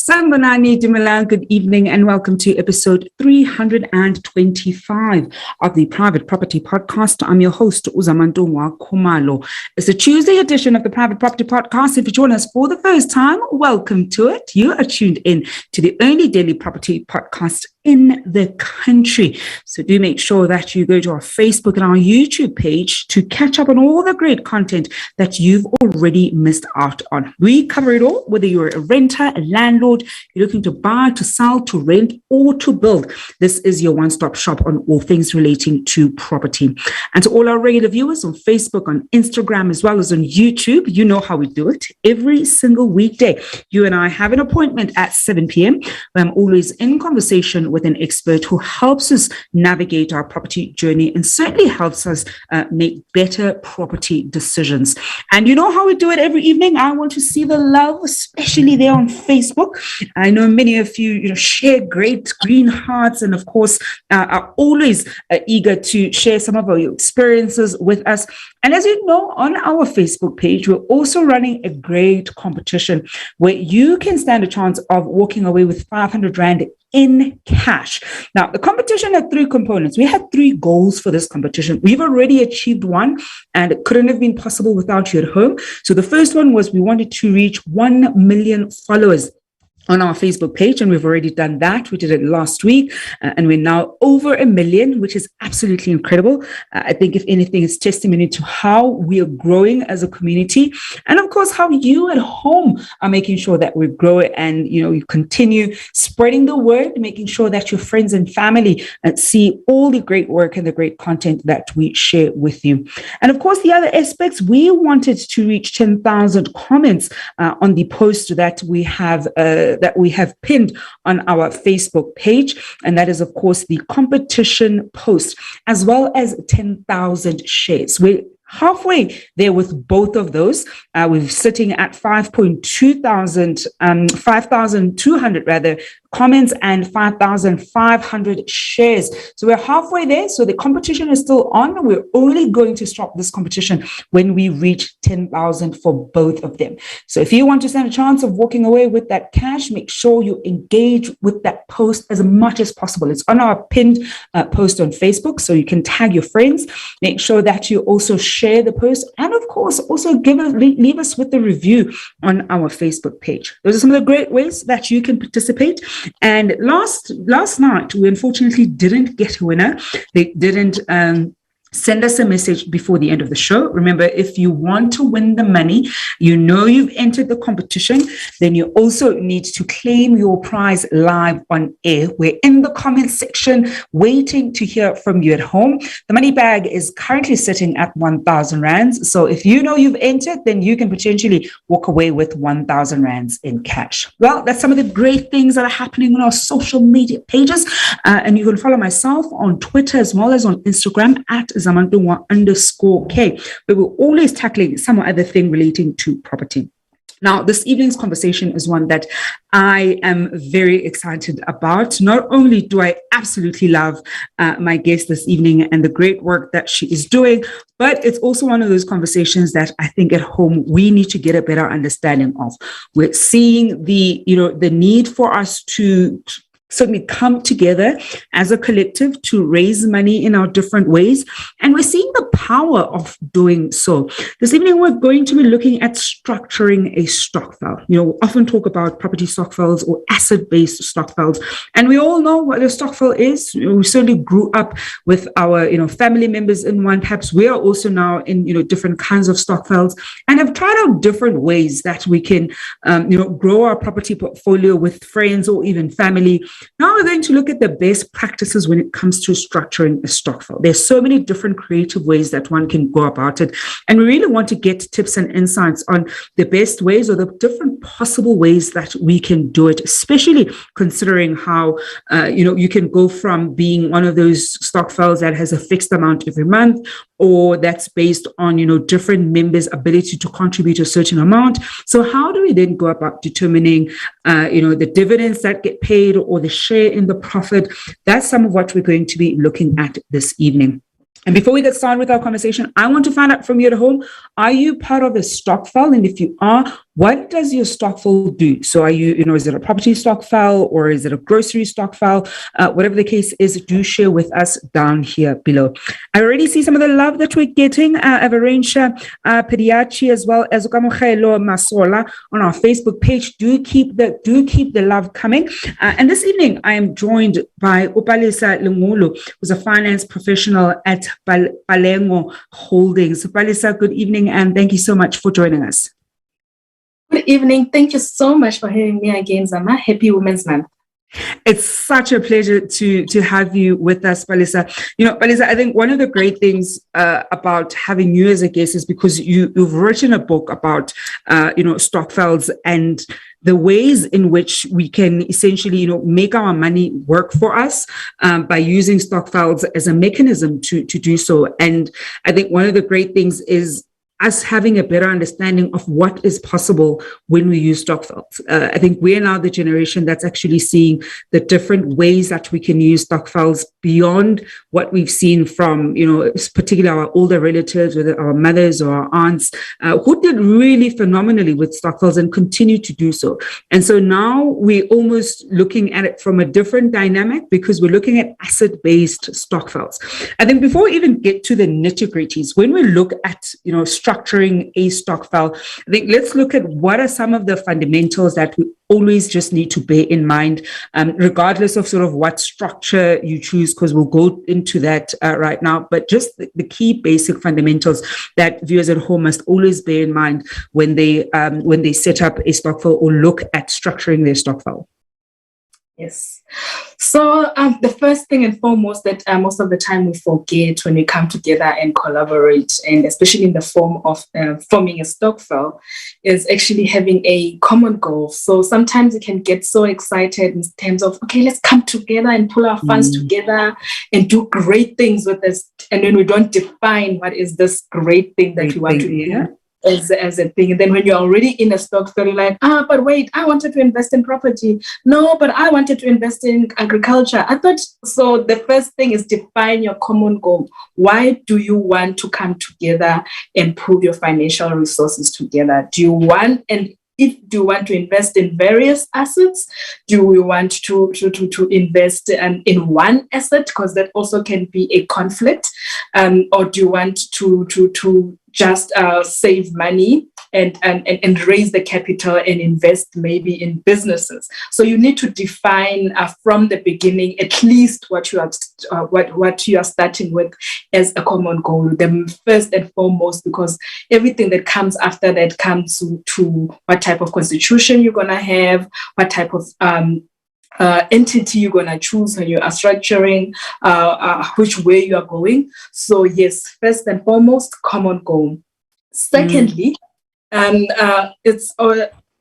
Sanibonani Dumelang, good evening and welcome to episode 325 of the Private Property Podcast. I'm your host, Uzamantungwa Khumalo. It's a Tuesday edition of the Private Property Podcast. If you join us for the first time, welcome to it. You are tuned in to the only daily property podcast in the country. So do make sure that you go to our Facebook and our YouTube page to catch up on all the great content that you've already missed out on. We cover it all, whether you're a renter, a landlord, you're looking to buy, to sell, to rent, or to build. This is your one-stop shop on all things relating to property. And to all our regular viewers on Facebook, on Instagram, as well as on YouTube, you know how we do it. Every single weekday, you and I have an appointment at 7 p.m. where I'm always in conversation with an expert who helps us navigate our property journey and certainly helps us make better property decisions. And you know how we do it every evening. I want to see the love, especially there on Facebook. I know many of you, share great green hearts and, of course, are always eager to share some of your experiences with us. And as you know, on our Facebook page, we're also running a great competition where you can stand a chance of walking away with 500 Rand in cash. Now, the competition had three components. We had three goals for this competition. We've already achieved one, and it couldn't have been possible without you at home. So the first one was we wanted to reach 1 million followers on our Facebook page, and we've already done that. We did it last week, and we're now over 1 million, which is absolutely incredible. I think, if anything, it's testimony to how we are growing as a community, and of course, how you at home are making sure that we grow and you continue spreading the word, making sure that your friends and family see all the great work and the great content that we share with you. And of course, the other aspects, we wanted to reach 10,000 comments on the post that we have pinned on our Facebook page. And that is, of course, the competition post, as well as 10,000 shares. We're halfway there with both of those. We're sitting at 5,200 rather comments and 5,500 shares. So we're halfway there. So the competition is still on. We're only going to stop this competition when we reach 10,000 for both of them. So if you want to stand a chance of walking away with that cash, make sure you engage with that post as much as possible. It's on our pinned post on Facebook, so you can tag your friends. Make sure that you also share the post, and of course, also leave us with a review on our Facebook page. Those are some of the great ways that you can participate. And last night, we unfortunately didn't get a winner. They didn't send us a message before the end of the show. Remember, if you want to win the money, you've entered the competition, then you also need to claim your prize live on air. We're in the comment section waiting to hear from you at home. The money bag is currently sitting at 1,000 rands. So if you've entered, then you can potentially walk away with 1,000 rands in cash. Well, that's some of the great things that are happening on our social media pages. And you can follow myself on Twitter as well as on Instagram at Zamantungwa_K, but we're always tackling some other thing relating to property. Now, this evening's conversation is one that I am very excited about. Not only do I absolutely love my guest this evening and the great work that she is doing, but it's also one of those conversations that I think at home we need to get a better understanding of. We're seeing the need for us to certainly come together as a collective to raise money in our different ways. And we're seeing the power of doing so. This evening, we're going to be looking at structuring a stokvel. We often talk about property stokvels or asset-based stokvels. And we all know what a stokvel is. We certainly grew up with our, family members in one. Perhaps we are also now in, different kinds of stokvels and have tried out different ways that we can, grow our property portfolio with friends or even family. Now we're going to look at the best practices when it comes to structuring a stokvel. There's so many different creative ways that one can go about it. And we really want to get tips and insights on the best ways or the different possible ways that we can do it, especially considering how, you can go from being one of those stokvels that has a fixed amount every month, or that's based on, different members' ability to contribute a certain amount. So how do we then go about determining, the dividends that get paid or the share in the profit? That's some of what we're going to be looking at this evening. And before we get started with our conversation, I want to find out from you at home, are you part of a stokvel? And if you are, what does your stokvel do? So are you, is it a property stokvel or is it a grocery stokvel? Whatever the case is, do share with us down here below. I already see some of the love that we're getting. Avarentia Pediachi as well as Ukamogelo Masola on our Facebook page. Do keep the love coming. And this evening, I am joined by Upalisa Lungulu, who's a finance professional at Palengo Holdings. Upalisa, good evening, and thank you so much for joining us. Good evening. Thank you so much for having me again, Zama. Happy Women's Month. It's such a pleasure to have you with us, Palisa. Palisa, I think one of the great things about having you as a guest is because you've written a book about, stokvels and the ways in which we can essentially, make our money work for us by using stokvels as a mechanism to do so. And I think one of the great things is us having a better understanding of what is possible when we use stokvels. I think we're now the generation that's actually seeing the different ways that we can use stokvels beyond what we've seen from, particularly our older relatives, whether our mothers or our aunts, who did really phenomenally with stokvels and continue to do so. And so now we're almost looking at it from a different dynamic because we're looking at asset-based stokvels. I think before we even get to the nitty-gritties, when we look at, structuring a stokvel, I think let's look at what are some of the fundamentals that we always just need to bear in mind, regardless of sort of what structure you choose, because we'll go into that right now. But just the key basic fundamentals that viewers at home must always bear in mind when they set up a stokvel or look at structuring their stokvel. Yes. So the first thing and foremost that most of the time we forget when we come together and collaborate, and especially in the form of forming a stokvel, is actually having a common goal. So sometimes you can get so excited in terms of, okay, let's come together and pull our funds together and do great things with this. And then we don't define what is this great thing that we want to do. As a thing. And then when you're already in a stokvel, you're like, but wait, I wanted to invest in property. No, but I wanted to invest in agriculture. I thought, so the first thing is define your common goal. Why do you want to come together and pool your financial resources together? Do you want to invest in various assets? Do we want to invest in one asset? Because that also can be a conflict. Or do you want to just save money and raise the capital and invest maybe in businesses? So you need to define from the beginning at least what you are starting with as a common goal, the first and foremost, because everything that comes after that comes to what type of constitution you're going to have, what type of entity you're going to choose when you are structuring, which way you are going. So yes, first and foremost, common goal. Secondly,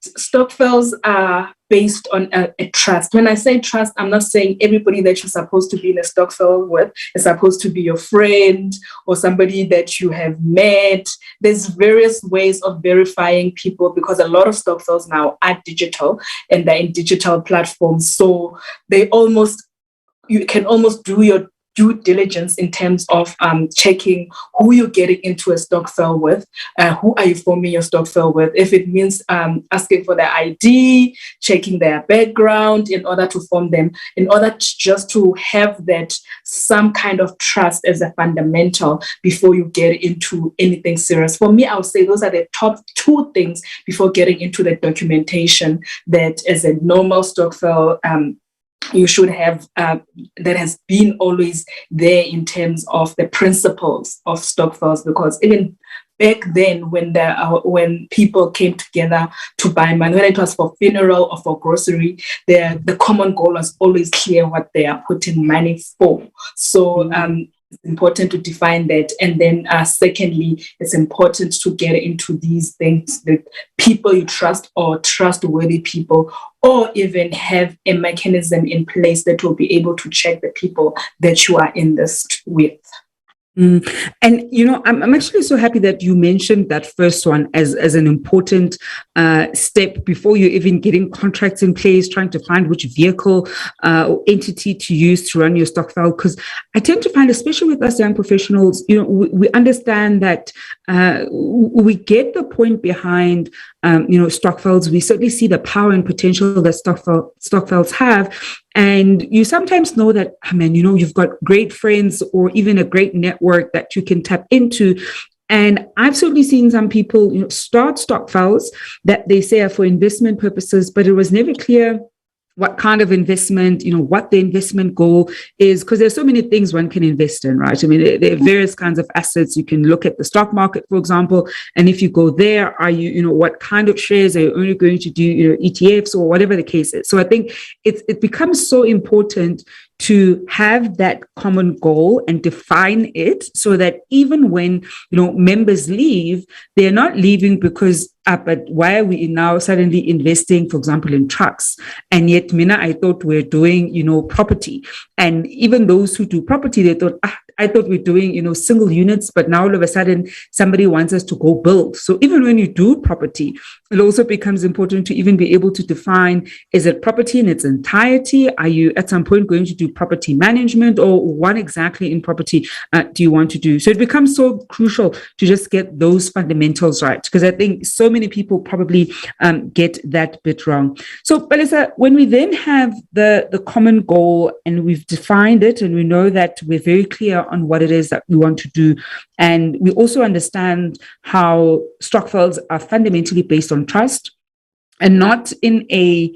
stokvels are based on a trust. When I say trust, I'm not saying everybody that you're supposed to be in a stokvel with is supposed to be your friend or somebody that you have met. There's various ways of verifying people because a lot of stokvels now are digital and they're in digital platforms. So you can almost do your due diligence in terms of checking who you're getting into a stokvel with, who are you forming your stokvel with. If it means asking for their ID, checking their background in order to form them, in order just to have that some kind of trust as a fundamental before you get into anything serious. For me, I would say those are the top two things before getting into the documentation that as a normal stokvel you should have that has been always there in terms of the principles of stokvels, because even back then when people came together to buy money, whether it was for funeral or for grocery, the common goal was always clear what they are putting money for. So it's important to define that. And then secondly, it's important to get into these things with people you trust or trustworthy people, or even have a mechanism in place that will be able to check the people that you are in this with. And, I'm actually so happy that you mentioned that first one as an important step before you're even getting contracts in place, trying to find which vehicle or entity to use to run your stokvel. Because I tend to find, especially with us young professionals, we understand that we get the point behind, stokvels. We certainly see the power and potential that stokvels have. And you sometimes know that, you've got great friends or even a great network that you can tap into. And I've certainly seen some people, start stokvels that they say are for investment purposes, but it was never clear what kind of investment, what the investment goal is, because there's so many things one can invest in, right? I mean, there are various kinds of assets. You can look at the stock market, for example, and if you go there, are you, what kind of shares are you only going to do, ETFs or whatever the case is? So I think it becomes so important to have that common goal and define it so that even when, members leave, they're not leaving because, but why are we now suddenly investing, for example, in trucks? And yet, I thought we're doing, property. And even those who do property, they thought, I thought we're doing, single units, but now all of a sudden somebody wants us to go build. So even when you do property, it also becomes important to even be able to define, is it property in its entirety? Are you at some point going to do property management, or what exactly in property do you want to do? So it becomes so crucial to just get those fundamentals right, because I think so many people probably get that bit wrong. So, Balisa, when we then have the common goal and we've defined it and we know that we're very clear on what it is that we want to do, and we also understand how stokvels are fundamentally based on trust, and not in a,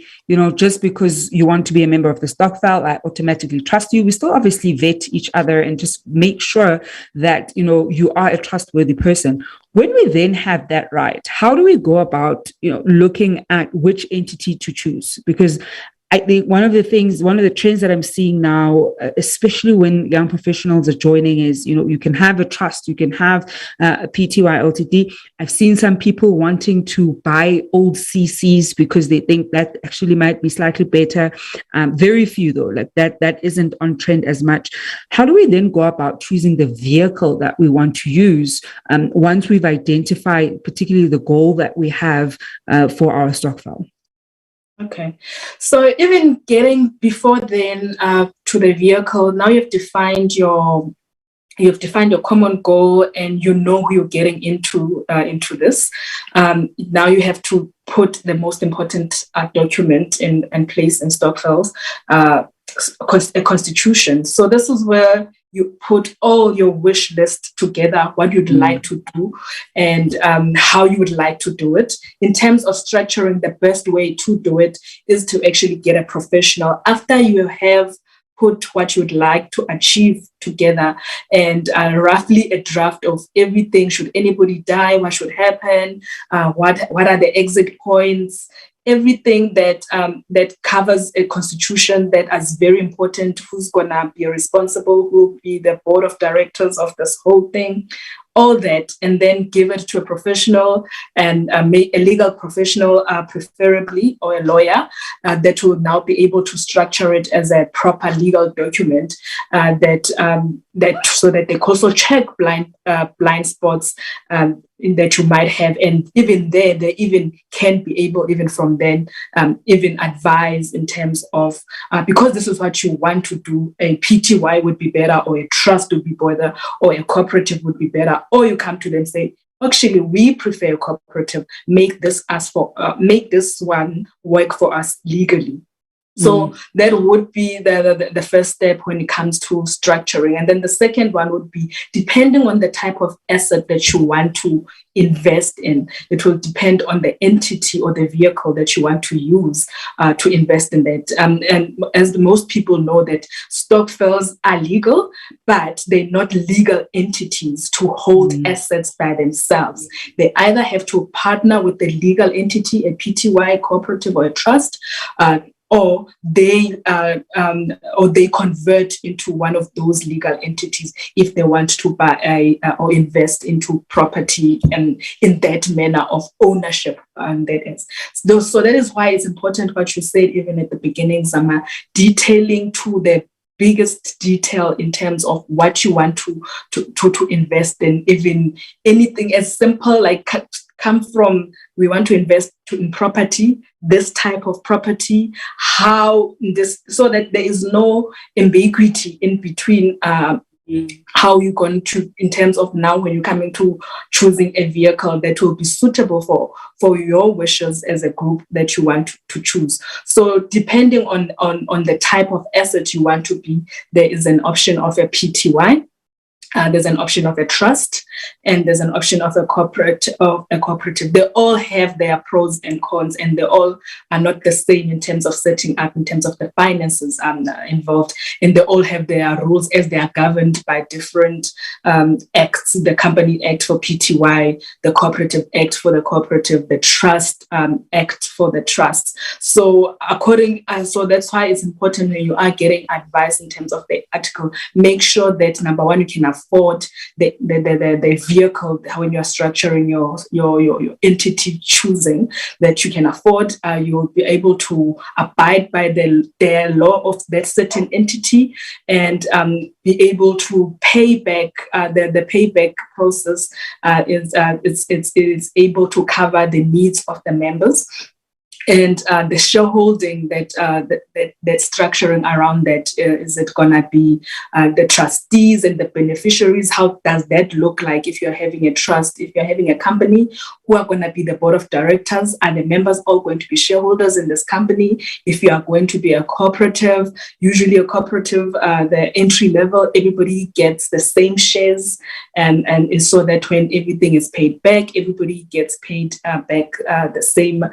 just because you want to be a member of the stokvel, I automatically trust you. We still obviously vet each other and just make sure that, you are a trustworthy person. When we then have that right, how do we go about, looking at which entity to choose? Because I think one of the trends that I'm seeing now, especially when young professionals are joining, is, you can have a trust, you can have a PTY LTD. I've seen some people wanting to buy old CCs because they think that actually might be slightly better. Very few though, like that isn't on trend as much. How do we then go about choosing the vehicle that we want to use once we've identified particularly the goal that we have for our stokvel? Okay, so even getting before then to the vehicle, now you've defined your common goal and you know who you're getting into this. Now you have to put the most important document in place in stokvels, a constitution. So this is where you put all your wish list together, what you'd like to do and how you would like to do it. In terms of structuring, the best way to do it is to actually get a professional. After you have put what you'd like to achieve together and roughly a draft of everything. Should anybody die? What should happen? What are the exit points? Everything that covers a constitution that is very important. Who's gonna be responsible? Who will be the board of directors of this whole thing? All that, and then give it to a professional and make a legal professional, preferably, or a lawyer that will now be able to structure it as a proper legal document that so that they also check blind spots that you might have, and even there they even can be able, even from then, even advise in terms of because this is what you want to do, a PTY would be better, or a trust would be better, or a cooperative would be better, or you come to them and say, actually, we prefer a cooperative. Make this one work for us legally. So that would be the first step when it comes to structuring. And then the second one would be, depending on the type of asset that you want to invest in, it will depend on the entity or the vehicle that you want to use to invest in that. And as most people know, that Stokvels are legal, but they're not legal entities to hold assets by themselves. They either have to partner with the legal entity, a PTY, cooperative, or a trust, or they convert into one of those legal entities if they want to buy or invest into property and in that manner of ownership. That is. So that is why it's important what you said even at the beginning, Zama, detailing to the biggest detail in terms of what you want to invest in, even anything as simple like come from, we want to invest in property, this type of property, how this, so that there is no ambiguity in between how you're going to, in terms of now when you're coming to choosing a vehicle that will be suitable for your wishes as a group that you want to choose. So depending on the type of asset you want to be, there is an option of a PTY. There's an option of a trust, and there's an option of a cooperative. They all have their pros and cons, and they all are not the same in terms of setting up, in terms of the finances involved, and they all have their rules as they are governed by different acts: the Company Act for PTY, the Cooperative Act for the cooperative, the Trust Act for the trusts. So so that's why it's important when you are getting advice in terms of the article, make sure that number one, you can afford the vehicle when you're structuring your entity choosing, that you can afford. You'll be able to abide by the law of that certain entity, and be able to pay back. The payback process is able to cover the needs of the members. And the shareholding that structuring around that, is it going to be the trustees and the beneficiaries? How does that look like if you're having a trust, if you're having a company? Who are going to be the board of directors? Are the members all going to be shareholders in this company? If you are going to be a cooperative, usually a cooperative, the entry level, everybody gets the same shares, and is so that when everything is paid back, everybody gets paid back the same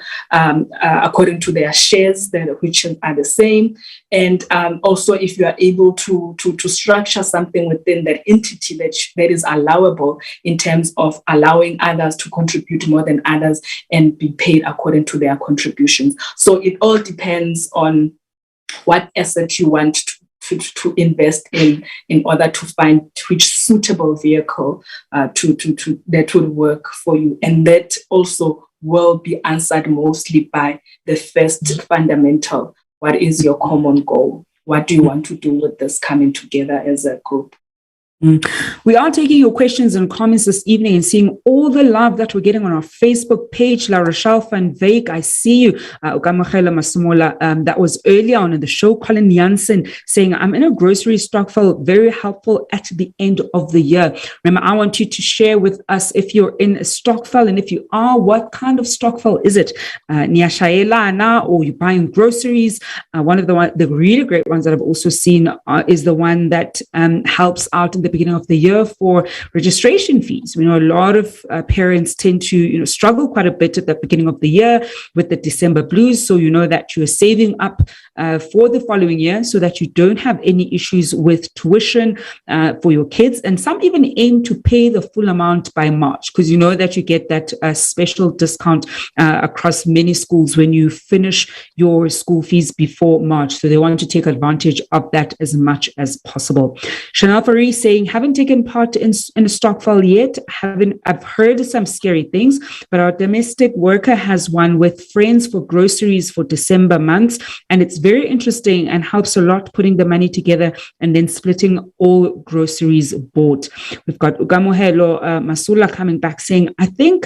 according to their shares, which are the same. And also, if you are able to structure something within that entity that is allowable in terms of allowing others to contribute more than others and be paid according to their contributions. So it all depends on what asset you want to invest in order to find which suitable vehicle that will work for you. And that also will be answered mostly by the first fundamental: what is your common goal? What do you want to do with this coming together as a group? We are taking your questions and comments this evening and seeing all the love that we're getting on our Facebook page. La Rochelle van Veek, I see you. That was earlier on in the show. Colin Jansen saying, I'm in a grocery Stokvel, very helpful at the end of the year. Remember, I want you to share with us if you're in a Stokvel, and if you are, what kind of Stokvel is it? Niashayela, or you're buying groceries. One of the really great ones that I've also seen is the one that helps out in the beginning of the year for registration fees. We know a lot of parents tend to struggle quite a bit at the beginning of the year with the December blues. So you know that you're saving up for the following year so that you don't have any issues with tuition for your kids. And some even aim to pay the full amount by March, because you know that you get that special discount across many schools when you finish your school fees before March. So they want to take advantage of that as much as possible. Chanel Faris saying, saying, haven't taken part in a Stokvel yet. I've heard some scary things, but our domestic worker has one with friends for groceries for December months. And it's very interesting and helps a lot putting the money together and then splitting all groceries bought. We've got Ugamohelo Masula coming back saying, I think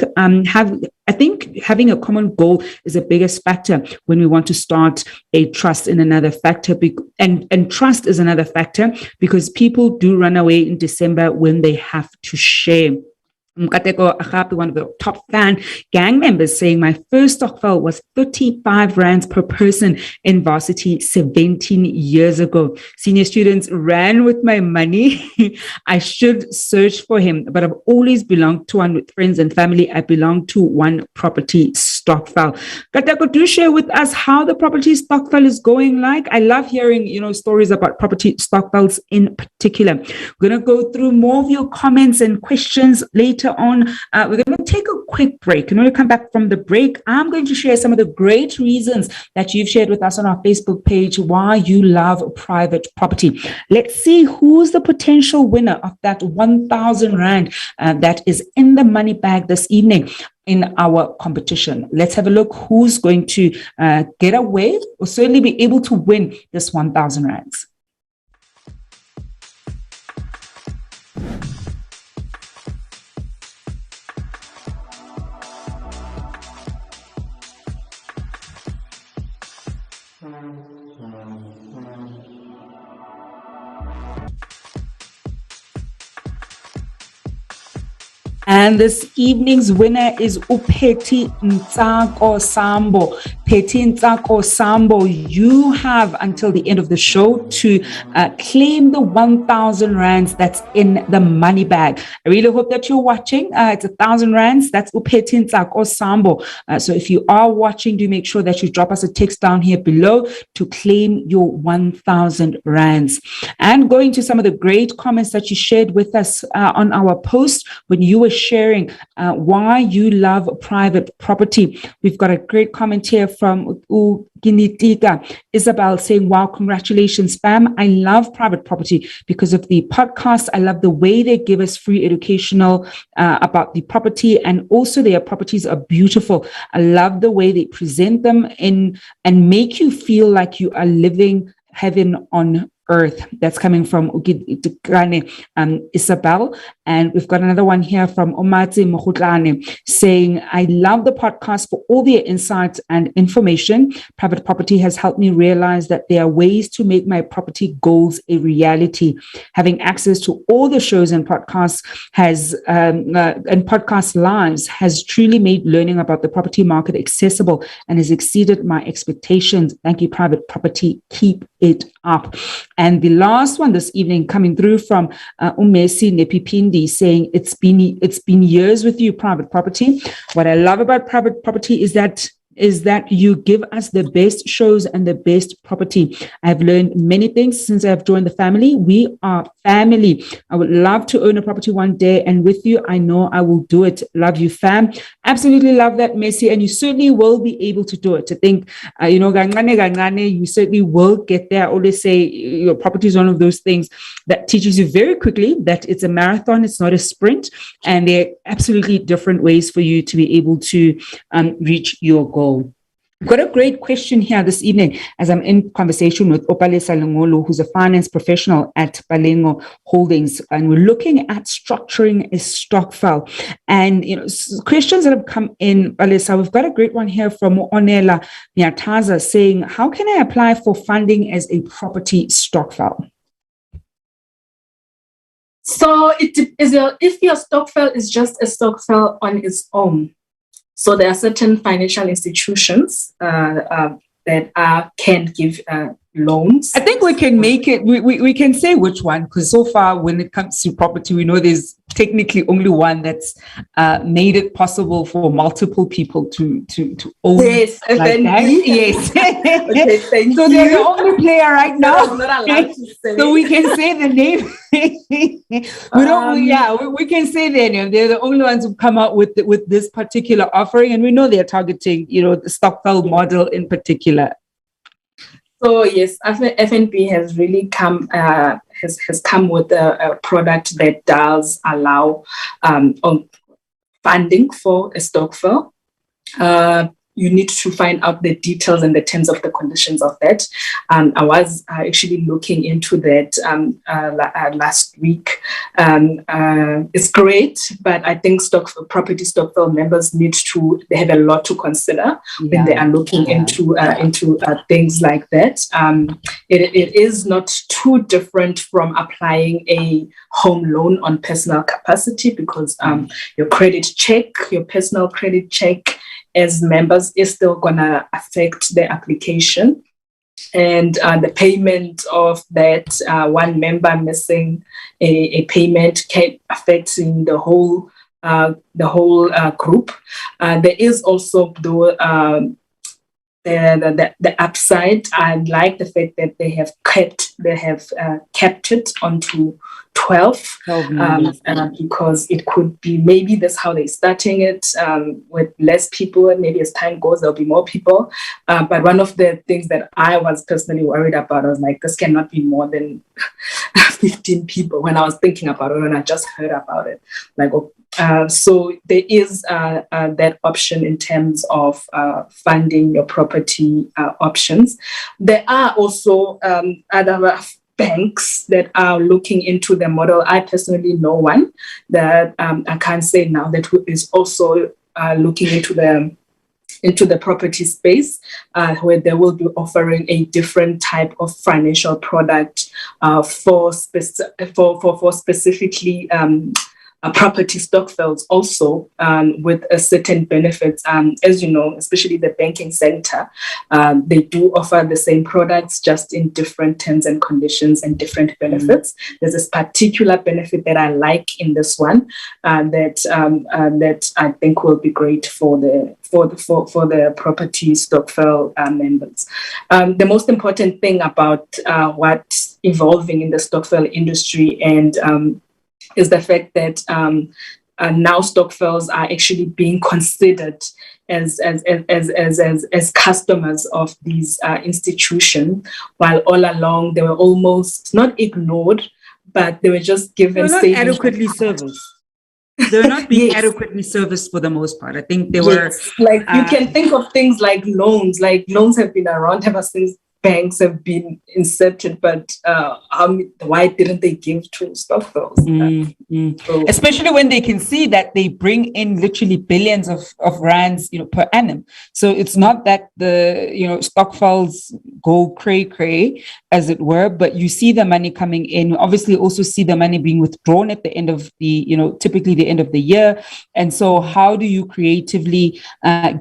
having a common goal is the biggest factor when we want to start a trust in another factor. And trust is another factor because people do run away in December when they have to share. Mkateko Agape, one of the top fan gang members, saying, my first Stokvel was 35 rands per person in varsity 17 years ago. Senior students ran with my money. I should search for him, but I've always belonged to one with friends and family. I belong to one property Stokvel. Kateko, do share with us how the property Stokvel is going like. I love hearing, stories about property Stokvels in particular. We're going to go through more of your comments and questions later on. We're going to take a quick break. And when we come back from the break, I'm going to share some of the great reasons that you've shared with us on our Facebook page why you love private property. Let's see who's the potential winner of that 1,000 Rand that is in the money bag this evening in our competition. Let's have a look who's going to get away or certainly be able to win this 1,000 Rands. And this evening's winner is Upeti Ntsako Sambo. Peti Ntsako Sambo, you have until the end of the show to claim the 1,000 Rands that's in the money bag. I really hope that you're watching. It's 1,000 Rands. That's Upeti Ntsako Sambo. So if you are watching, do make sure that you drop us a text down here below to claim your 1,000 Rands. And going to some of the great comments that you shared with us on our post when you were sharing why you love private property. We've got a great comment here from Ginitika Isabel saying, wow, congratulations, fam. I love private property because of the podcast. I love the way they give us free educational about the property, and also their properties are beautiful. I love the way they present them in and make you feel like you are living heaven on earth. That's coming from Isabel. And we've got another one here from Omatsi Mohutlane saying, I love the podcast for all their insights and information. Private property has helped me realize that there are ways to make my property goals a reality. Having access to all the shows and podcasts and podcast lives has truly made learning about the property market accessible and has exceeded my expectations. Thank you, private property. Keep it up. And the last one this evening coming through from Umesi Nepipindi saying, it's been years with you, private property. What I love about private property is that you give us the best shows and the best property. I've learned many things since I've joined the family. We are family. I would love to own a property one day, and with you, I know I will do it. Love you, fam. Absolutely love that, Messi, and you certainly will be able to do it. I think, you certainly will get there. I always say your property is one of those things that teaches you very quickly that it's a marathon, it's not a sprint, and there are absolutely different ways for you to be able to reach your goal. I've got a great question here this evening as I'm in conversation with Opalesa Lengolo, who's a finance professional at Balengo Holdings, and we're looking at structuring a Stokvel. And questions that have come in, Palesa, we've got a great one here from Onela Miataza saying, how can I apply for funding as a property Stokvel? So if your Stokvel is just a Stokvel on its own. So there are certain financial institutions that can give loans. I think we can make it, we can say which one, because so far when it comes to property, we know there's technically only one that's made it possible for multiple people to own. Yes, like that. Yes. Okay, thank so you. they're the only player right now. I'm not allowed to say. So we can say the name. we can say their name. They're the only ones who come out with this particular offering, and we know they're targeting, the Stokvel model in particular. So yes, FNB has really has come with a product that does allow funding for a Stokvel. You need to find out the details and the terms of the conditions of that. I was actually looking into that last week. It's great, but I think property Stokvel members they have a lot to consider when they are looking into things like that. It is not too different from applying a home loan on personal capacity, because your personal credit check as members is still going to affect the application, and the payment of that one member missing a payment can affecting the whole group. There is also the upside. I like the fact that they have kept it onto 12 because it could be, maybe that's how they're starting it, with less people, and maybe as time goes there'll be more people, but one of the things that I was personally worried about, I was like, this cannot be more than 15 people when I was thinking about it, and I just heard about it, like, so there is that option in terms of funding your property options. There are also other banks that are looking into the model. I personally know one that I can't say now, that is also looking into the property space, where they will be offering a different type of financial product for specifically property Stokvels also, with a certain benefits. As you know, especially the banking sector, they do offer the same products, just in different terms and conditions and different benefits. There's this particular benefit that I like in this one, that I think will be great for the property Stokvel members. The most important thing about what's evolving in the Stokvel industry and is the fact that now Stokvels are actually being considered as customers of these institutions, while all along they were almost not ignored, but they were just given. They were not adequately serviced. They're not being adequately serviced for the most part. I think they were like, you can think of things like loans. Like, loans have been around ever since banks have been incepted, but why didn't they give to Stokvels? So, especially when they can see that they bring in literally billions of rands, per annum. So it's not that the Stokvels go cray, as it were, but you see the money coming in. You obviously also see the money being withdrawn at the end of the, typically the end of the year. And so how do you creatively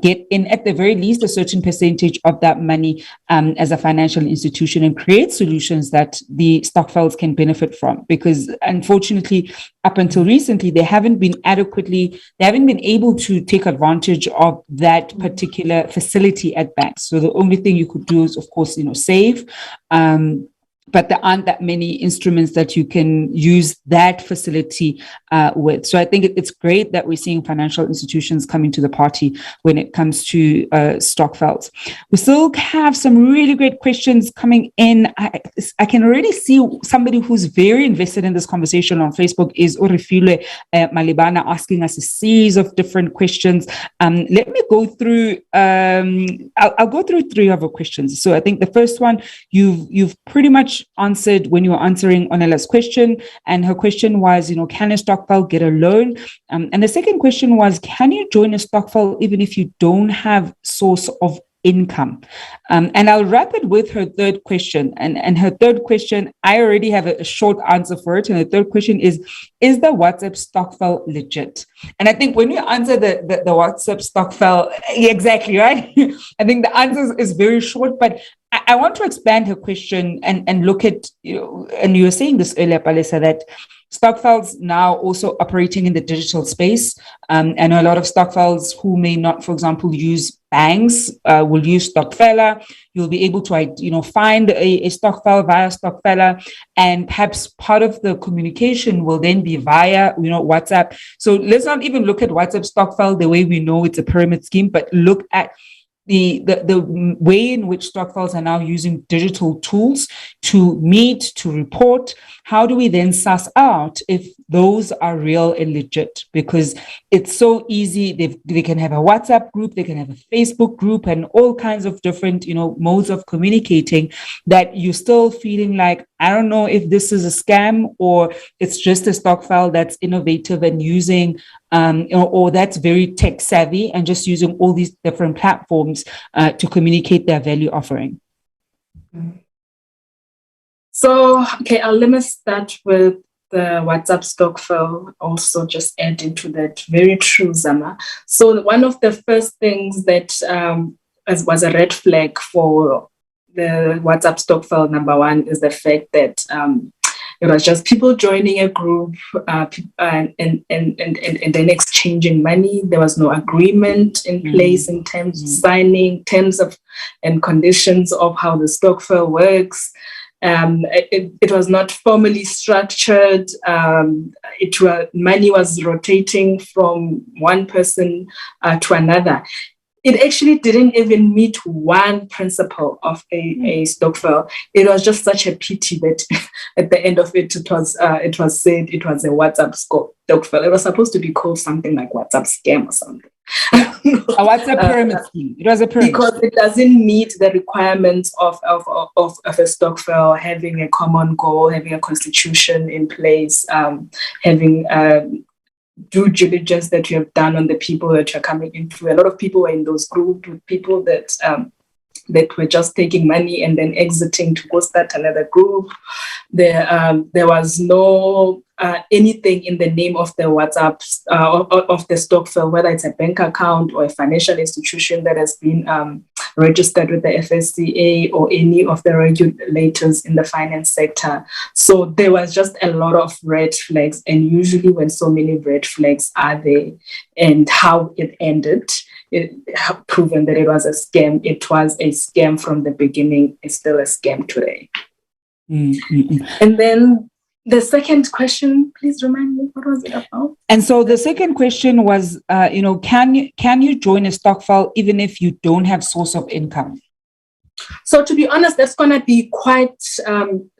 get in, at the very least, a certain percentage of that money as a financial institution, and create solutions that the Stokvels can benefit from? Because unfortunately, up until recently, they haven't been able to take advantage of that particular facility at banks. So the only thing you could do is, of course, save. But there aren't that many instruments that you can use that facility with. So I think it's great that we're seeing financial institutions coming to the party when it comes to Stokvels. We still have some really great questions coming in. I can already see somebody who's very invested in this conversation on Facebook is Orifile Malibana, asking us a series of different questions. Let me go through, I'll go through three of our questions. So I think the first one, you've pretty much answered when you were answering Onela's question, and her question was, can a Stokvel get a loan? And the second question was, can you join a Stokvel even if you don't have source of income? And I'll wrap it with her third question. And her third question, I already have a short answer for it. And the third question is the WhatsApp Stokvel legit? And I think when you answer the WhatsApp Stokvel, exactly, right? I think the answer is very short, but I want to expand her question and look at, and you were saying this earlier, Palesa, that Stokvels now also operating in the digital space. And a lot of Stokvels who may not, for example, use banks will use Stokvela. You'll be able to, find a Stokvel via Stokvela, and perhaps part of the communication will then be via, WhatsApp. So let's not even look at WhatsApp Stokvel the way we know it's a pyramid scheme, but look at the way in which Stokvels are now using digital tools to meet, to report, how do we then suss out if those are real and legit? Because it's so easy. They can have a WhatsApp group, they can have a Facebook group, and all kinds of different, modes of communicating, that you're still feeling like, I don't know if this is a scam or it's just a Stokvel that's innovative and using, or that's very tech savvy and just using all these different platforms to communicate their value offering. So, okay, let me start with the WhatsApp Stokvel, also just add into that. Very true, Zama. So one of the first things that was a red flag for the WhatsApp Stokvel, number one, is the fact that it was just people joining a group and then exchanging money. There was no agreement in place in terms of signing terms of and conditions of how the Stokvel works. It was not formally structured. Money was rotating from one person to another. It actually didn't even meet one principle of a Stokvel. It was just such a pity that at the end of it, it was said it was a WhatsApp Stokvel. It was supposed to be called something like WhatsApp scam or something. A WhatsApp pyramid scheme. It was a pyramid because it doesn't meet the requirements of a Stokvel, having a common goal, having a constitution in place, having due diligence that you have done on the people that you're coming into. A lot of people were in those groups with people that were just taking money and then exiting to go start another group. There was no anything in the name of the WhatsApp of the Stokvel, whether it's a bank account or a financial institution that has been registered with the FSCA or any of the regulators in the finance sector. So there was just a lot of red flags, and usually when so many red flags are there, and how it ended, it have proven that it was a scam. It was a scam from the beginning. It's still a scam today. And then the second question, please remind me, what was it about? And so the second question was, can you join a Stokvel even if you don't have source of income? So to be honest, that's going to be quite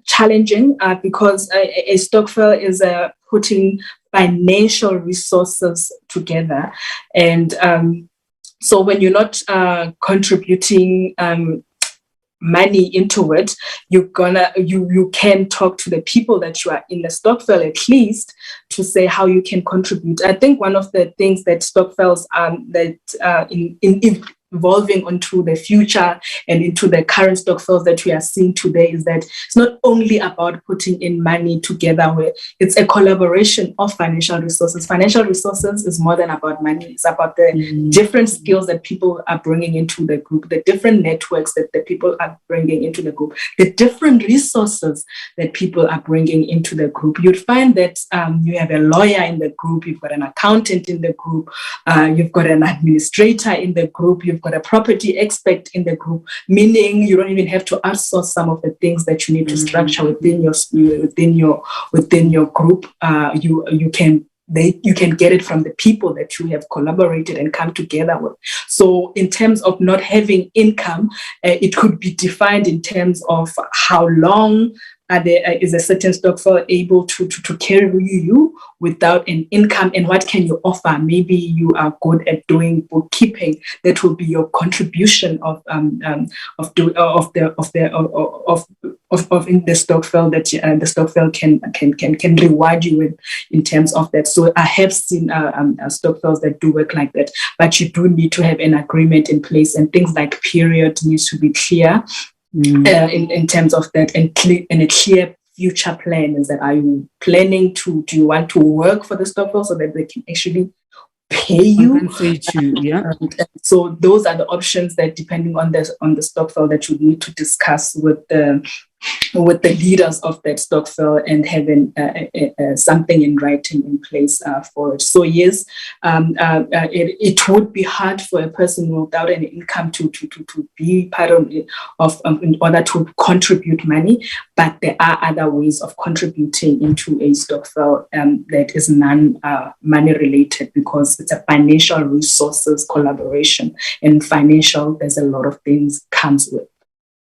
challenging because a Stokvel is putting financial resources together. And so when you're not contributing money into it, you can talk to the people that you are in the Stokvel at least to say how you can contribute. I think one of the things that Stokvels evolving onto the future and into the current Stokvels that we are seeing today is that it's not only about putting in money together, where it's a collaboration of financial resources. Financial resources is more than about money. It's about the different skills that people are bringing into the group, the different networks that the people are bringing into the group, the different resources that people are bringing into the group. You'd find that you have a lawyer in the group, you've got an accountant in the group, you've got an administrator in the group, you've got a property expert in the group, meaning you don't even have to outsource some of the things that you need to structure within your group. You can get it from the people that you have collaborated and come together with. So in terms of not having income, it could be defined in terms of how long is a certain Stokvel able to carry you without an income, and what can you offer? Maybe you are good at doing bookkeeping. That will be your contribution of in the Stokvel that the Stokvel can reward you with in terms of that. So I have seen Stokvels that do work like that, but you do need to have an agreement in place, and things like period needs to be clear. In terms of that, and a clear future plan is that, are you planning do you want to work for the Stokvel so that they can actually pay you? So those are the options that, depending on the Stokvel, that you need to discuss with the with the leaders of that Stokvel and having something in writing in place for it. So yes, it would be hard for a person without any income to be part of in order to contribute money, but there are other ways of contributing into a Stokvel that is non-money related, because it's a financial resources collaboration, and financial, there's a lot of things comes with.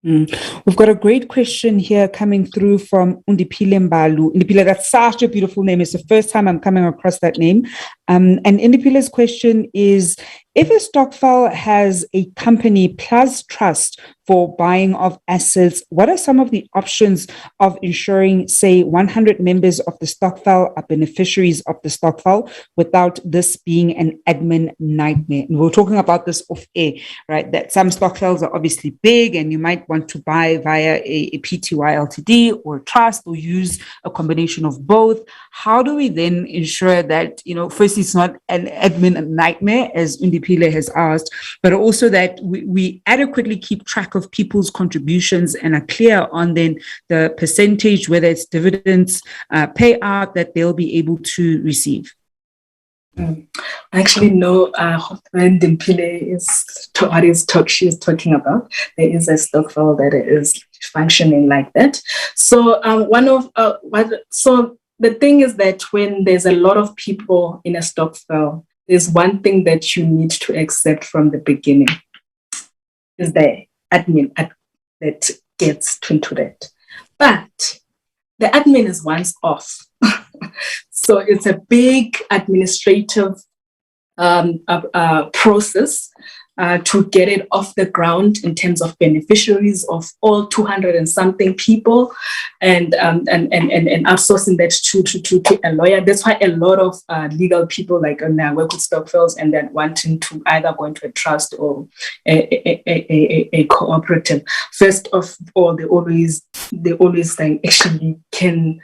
We've got a great question here coming through from Undipile Mbalu. Undipile, that's such a beautiful name. It's the first time I'm coming across that name. And Undipile's question is, if a Stokvel has a company plus trust for buying of assets, what are some of the options of ensuring, say, 100 members of the Stokvel are beneficiaries of the Stokvel without this being an admin nightmare? And we're talking about this off air, right? That some Stokvels are obviously big and you might want to buy via a PTY Ltd or trust, or use a combination of both. How do we then ensure that, firstly, it's not an admin nightmare, as Undipile has asked, but also that we adequately keep track of people's contributions and are clear on then the percentage, whether it's dividends, payout, that they'll be able to receive? I actually know when Dimpile she's talking about, there is a Stokvel that is functioning like that. So the thing is that when there's a lot of people in a Stokvel, there's one thing that you need to accept from the beginning, is the admin that gets into that. But the admin is once off. So it's a big administrative process to get it off the ground in terms of beneficiaries of all 200 and something people, and outsourcing that to a lawyer. That's why a lot of legal people now work with Stokvels and then wanting to either go into a trust or a cooperative. First of all, they always think, actually, can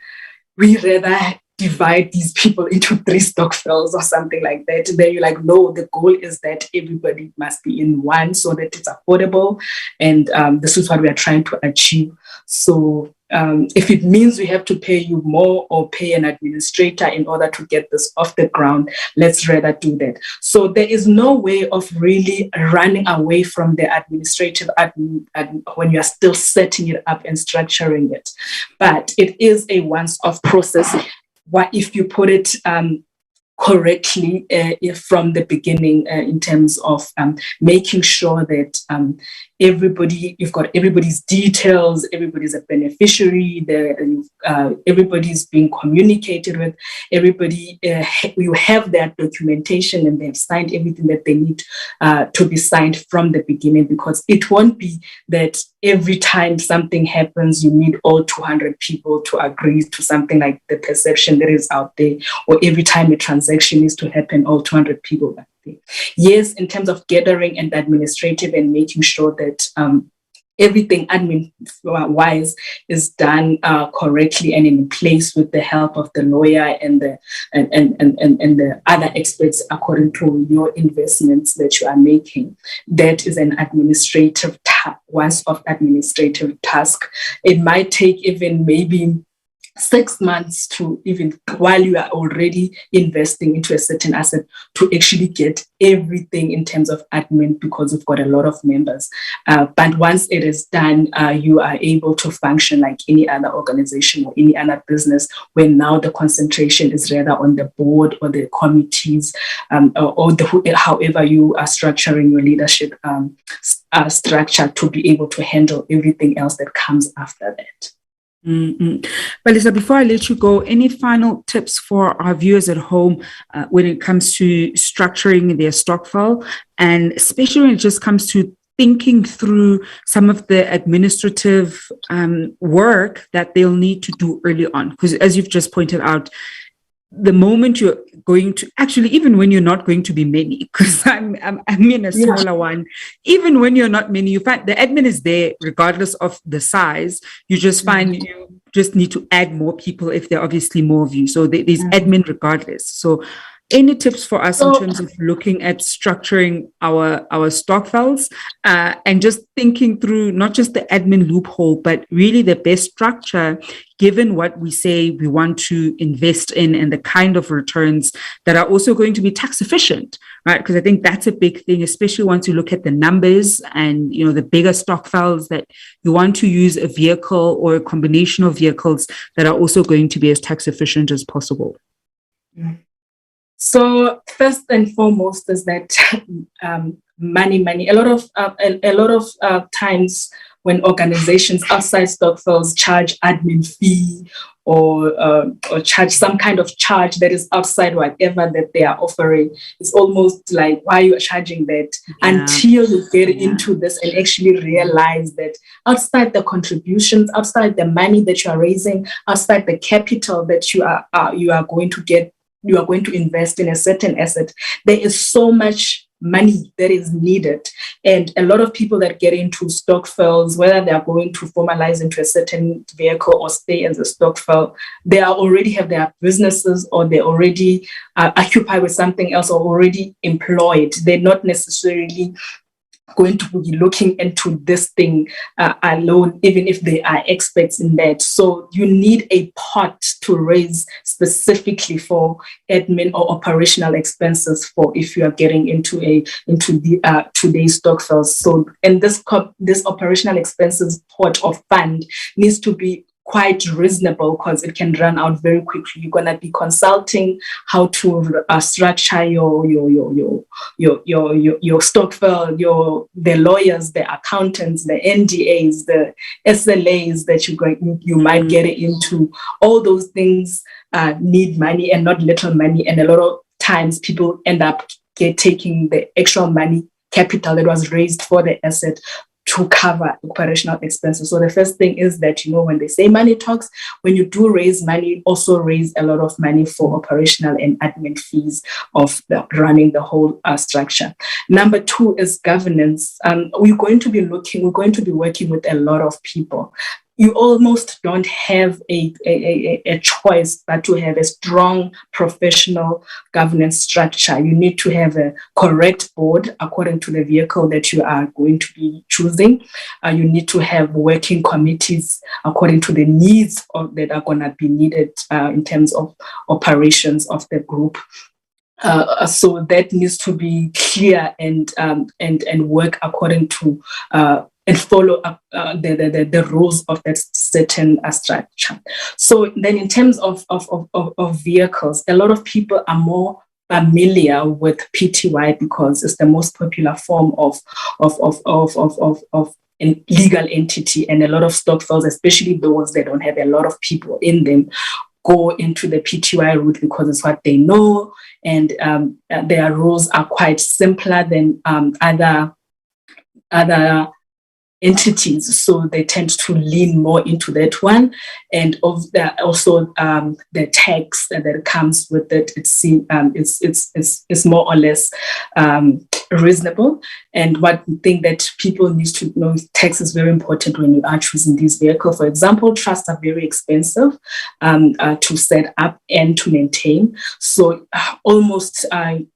we rather divide these people into 3 Stokvels or something like that? And then you're like, no, the goal is that everybody must be in one so that it's affordable. And this is what we are trying to achieve. So if it means we have to pay you more or pay an administrator in order to get this off the ground, let's rather do that. So there is no way of really running away from the administrative admin when you are still setting it up and structuring it. But it is a once-off process. What if you put it correctly from the beginning in terms of making sure that you've got everybody's details, everybody's a beneficiary, everybody's being communicated with, everybody, you have that documentation and they've signed everything that they need to be signed from the beginning, because it won't be that every time something happens, you need all 200 people to agree to something like the perception that is out there, or every time a transaction needs to happen, all 200 people. Yes, in terms of gathering and administrative and making sure that everything admin-wise is done correctly and in place with the help of the lawyer and the other experts according to your investments that you are making. That is an administrative once-off administrative task. It might take even maybe 6 months to even while you are already investing into a certain asset to actually get everything in terms of admin, because we've got a lot of members. But once it is done, you are able to function like any other organization or any other business, when now the concentration is rather on the board or the committees or however you are structuring your leadership structure to be able to handle everything else that comes after that. But Lisa, before I let you go, any final tips for our viewers at home when it comes to structuring their Stokvel, and especially when it just comes to thinking through some of the administrative work that they'll need to do early on? Because as you've just pointed out, the moment you're going to, actually, even when you're not going to be many, because I'm in a smaller one, even when you're not many, you find the admin is there regardless of the size. You just find you just need to add more people if there are obviously more of you. So there's admin regardless. So Any tips for us in So, terms of looking at structuring our Stokvels and just thinking through not just the admin loophole, but really the best structure given what we say we want to invest in and the kind of returns that are also going to be tax efficient, right? Because I think that's a big thing, especially once you look at the numbers and, you know, the bigger Stokvels, that you want to use a vehicle or a combination of vehicles that are also going to be as tax efficient as possible. So first and foremost is that money. A lot of times when organizations outside Stokvels charge admin fee or charge some kind of charge that is outside whatever that they are offering, it's almost like, why you are charging that? Until you get into this and actually realize that outside the contributions, outside the money that you are raising, outside the capital that you are going to get, you are going to invest in a certain asset, there is so much money that is needed. And a lot of people that get into Stokvels, whether they are going to formalize into a certain vehicle or stay as a Stokvel, they already have their businesses, or they already occupy with something else, or already employed. They're not necessarily going to be looking into this thing alone, even if they are experts in that. So you need a pot to raise specifically for admin or operational expenses for if you are getting into the today's Stokvels. So, and this operational expenses pot or fund needs to be quite reasonable, because it can run out very quickly. You're gonna be consulting how to structure your Stokvel, the lawyers, the accountants, the NDAs, the SLAs that you might get into. All those things need money, and not little money. And a lot of times people end up taking the extra money, capital that was raised for the asset, to cover operational expenses. So the first thing is that, you know, when they say money talks, when you do raise money, also raise a lot of money for operational and admin fees of running the whole structure. Number two is governance. We're going to be working with a lot of people. You almost don't have a choice but to have a strong professional governance structure. You need to have a correct board according to the vehicle that you are going to be choosing. You need to have working committees according to the needs that are going to be needed in terms of operations of the group. So that needs to be clear and work according to and follow the rules of that certain structure. So then, in terms of vehicles, a lot of people are more familiar with PTY because it's the most popular form of a legal entity, and a lot of Stokvels, especially those that don't have a lot of people in them, go into the PTY route because it's what they know, and their rules are quite simpler than other entities, so they tend to lean more into that one. And also the tax that comes with it, it's more or less reasonable. And one thing that people need to know, tax is very important when you are choosing this vehicle. For example, trusts are very expensive to set up and to maintain. So almost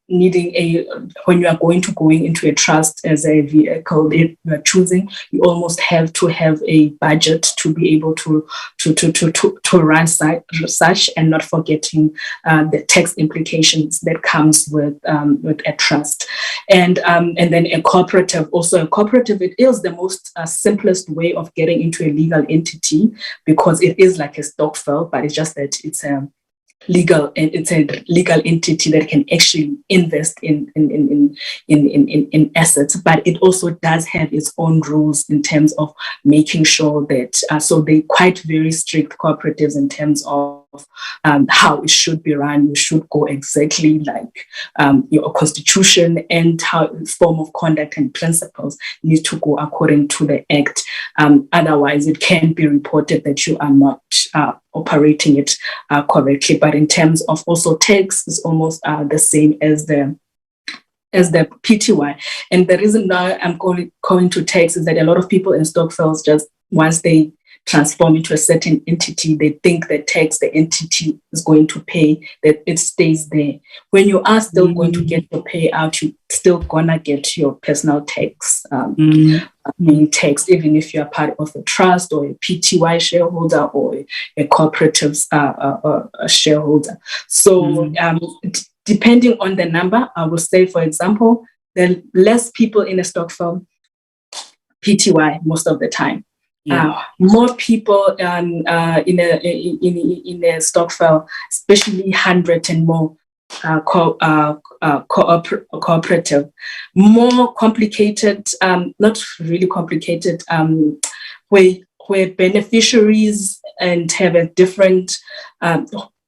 needing when you are going into a trust as a vehicle that you are choosing, you almost have to have a budget to be able to run such, and not forgetting the tax implications that comes with a trust. And then a cooperative. Also, a cooperative, it is the most simplest way of getting into a legal entity, because it is like a Stokvel, but it's just that it's a legal entity that can actually invest in assets, but it also does have its own rules in terms of making sure that so they quite very strict cooperatives in terms of how it should be run. You should go exactly like your constitution, and how form of conduct and principles need to go according to the act. Otherwise, it can be reported that you are not operating it correctly. But in terms of also tax, is almost the same as the PTY. And the reason now I'm going to tax is that a lot of people in Stokvels, just once they transform into a certain entity, they think the tax the entity is going to pay, that it stays there. When you are still going to get your payout, you're still gonna get your personal tax being taxed, even if you're part of a trust or a PTY shareholder or a cooperative shareholder. So depending on the number, I will say, for example, there are less people in a Stokvel, PTY most of the time. More people in a Stokvel, especially 100 and more, cooperative, more complicated, not really complicated, where beneficiaries and have a different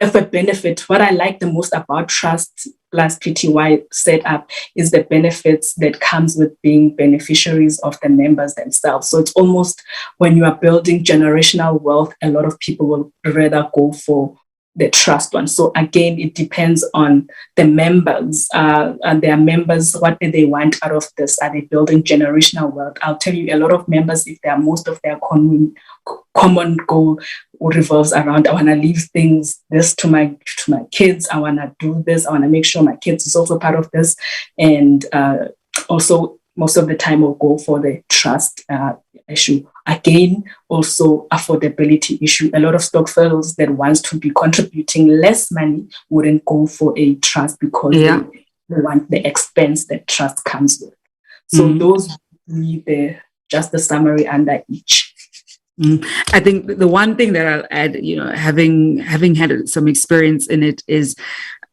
of a benefit. What I like the most about trust plus PTY setup is the benefits that comes with being beneficiaries of the members themselves. So it's almost when you are building generational wealth, a lot of people will rather go for the trust one. So again, it depends on the members and their members, what do they want out of this? Are they building generational wealth? I'll tell you, a lot of members, if they are most of their common goal revolves around, I want to leave this to my kids. I want to do this. I want to make sure my kids is also part of this. And also most of the time will go for the trust issue. Again, also affordability issue. A lot of Stokvels that wants to be contributing less money wouldn't go for a trust because they want the expense that trust comes with. So those need just the summary under each. I think the one thing that I'll add, having had some experience in it is,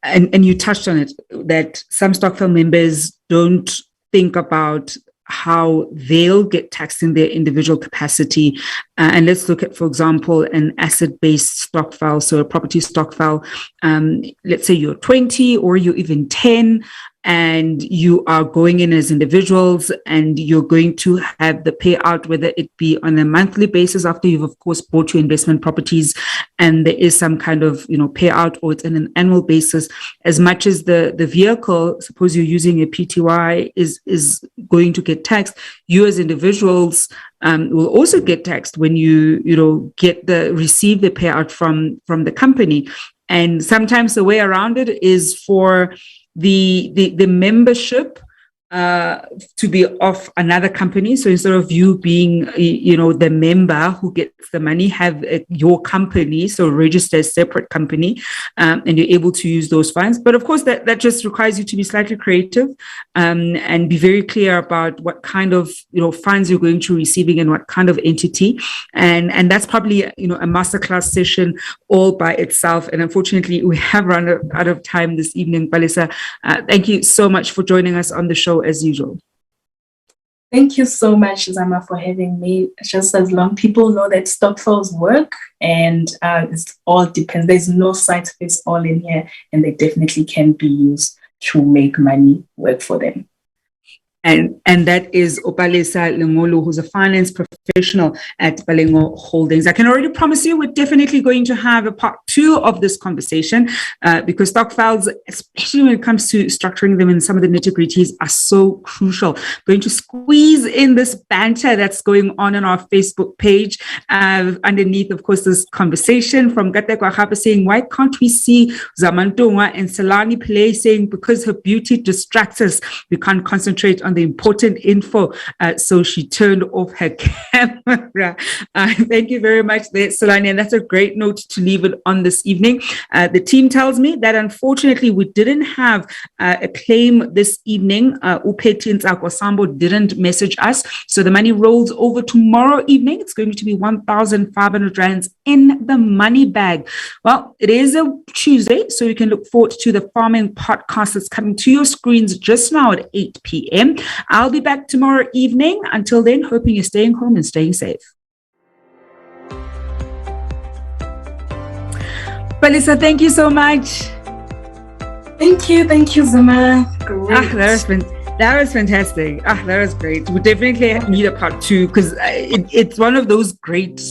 and you touched on it, that some Stokvel members don't think about how they'll get taxed in their individual capacity. And let's look at, for example, an asset-based Stokvel, so a property Stokvel. Let's say you're 20 or you're even 10, and you are going in as individuals and you're going to have the payout, whether it be on a monthly basis after you've, of course, bought your investment properties, and there is some kind of, payout, or it's on an annual basis. As much as the vehicle, suppose you're using a PTY, is going to get taxed, you as individuals will also get taxed when you receive the payout from the company. And sometimes the way around it is for the membership to be of another company. So instead of you being, the member who gets the money, have your company, so register a separate company, and you're able to use those funds. But of course, that just requires you to be slightly creative and be very clear about what kind of, funds you're going to receiving and what kind of entity. And that's probably, a masterclass session all by itself. And unfortunately, we have run out of time this evening. Palesa, thank you so much for joining us on the show as usual. Thank you so much, Zama, for having me. Just as long people know that Stokvels work, and it all depends. There's no site fits all in here, and they definitely can be used to make money work for them. And that is Opalesa Lengolo, who's a finance professional at Balengo Holdings. I can already promise you we're definitely going to have a part 2 of this conversation because Stokvels, especially when it comes to structuring them and some of the nitty-gritties, are so crucial. We're going to squeeze in this banter that's going on our Facebook page underneath, of course, this conversation from Gatekwa Hapa saying, why can't we see Zamantungwa and Selani play, saying because her beauty distracts us, we can't concentrate on the important info, so she turned off her camera. Thank you very much there, Selani, and that's a great note to leave it on this evening. The team tells me that unfortunately we didn't have a claim this evening. Upeti Ntsako didn't message us, so the money rolls over tomorrow evening. It's going to be 1,500 rands in the money bag. Well, it is a Tuesday, so you can look forward to the farming podcast that's coming to your screens just now at 8 p.m. I'll be back tomorrow evening. Until then, hoping you're staying home and staying safe. Palesa, thank you so much. Thank you, Zama. Great. That was fantastic. That was great. We definitely need a part 2 because it's one of those great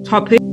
topics.